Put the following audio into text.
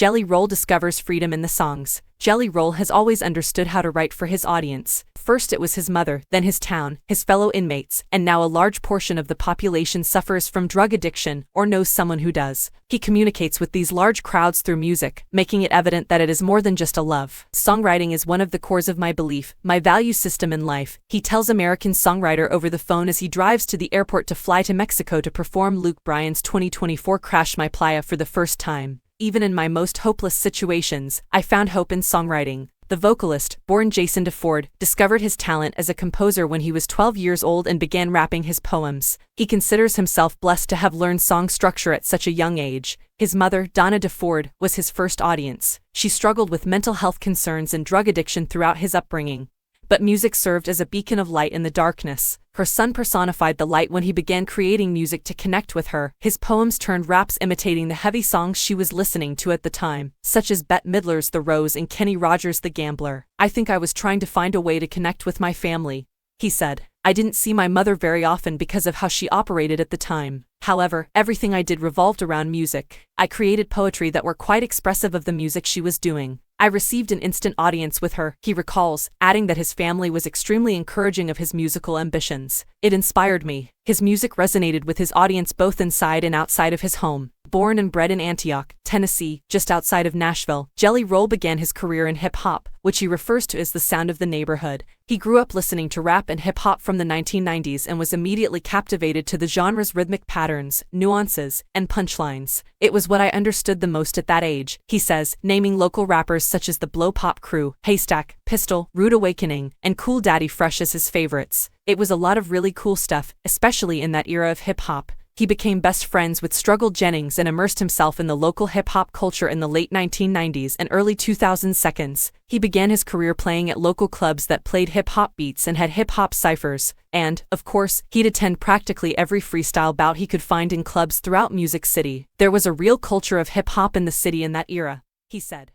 Jelly Roll discovers freedom in the songs. Jelly Roll has always understood how to write for his audience. First it was his mother, then his town, his fellow inmates, and now a large portion of the population suffers from drug addiction or knows someone who does. He communicates with these large crowds through music, making it evident that it is more than just a love. Songwriting is one of the cores of my belief, my value system in life, he tells American songwriter over the phone as he drives to the airport to fly to Mexico to perform Luke Bryan's 2024 Crash My Playa for the first time. Even in my most hopeless situations, I found hope in songwriting. The vocalist, born Jason DeFord, discovered his talent as a composer when he was 12 years old and began rapping his poems. He considers himself blessed to have learned song structure at such a young age. His mother, Donna DeFord, was his first audience. She struggled with mental health concerns and drug addiction throughout his upbringing. But music served as a beacon of light in the darkness. Her son personified the light when he began creating music to connect with her. His poems turned raps imitating the heavy songs she was listening to at the time, such as Bette Midler's The Rose and Kenny Rogers' The Gambler. I think I was trying to find a way to connect with my family, he said. I didn't see my mother very often because of how she operated at the time. However, everything I did revolved around music. I created poetry that were quite expressive of the music she was doing. I received an instant audience with her, he recalls, adding that his family was extremely encouraging of his musical ambitions. It inspired me. His music resonated with his audience both inside and outside of his home. Born and bred in Antioch, Tennessee, just outside of Nashville, Jelly Roll began his career in hip-hop, which he refers to as the sound of the neighborhood. He grew up listening to rap and hip-hop from the 1990s and was immediately captivated to the genre's rhythmic patterns, nuances, and punchlines. It was what I understood the most at that age, he says, naming local rappers such as the Blow Pop Crew, Haystack, Pistol, Rude Awakening, and Cool Daddy Fresh as his favorites. It was a lot of really cool stuff, especially in that era of hip-hop. He became best friends with Struggle Jennings and immersed himself in the local hip-hop culture in the late 1990s and early 2000s. He began his career playing at local clubs that played hip-hop beats and had hip-hop ciphers, and, of course, he'd attend practically every freestyle bout he could find in clubs throughout Music City. There was a real culture of hip-hop in the city in that era, he said.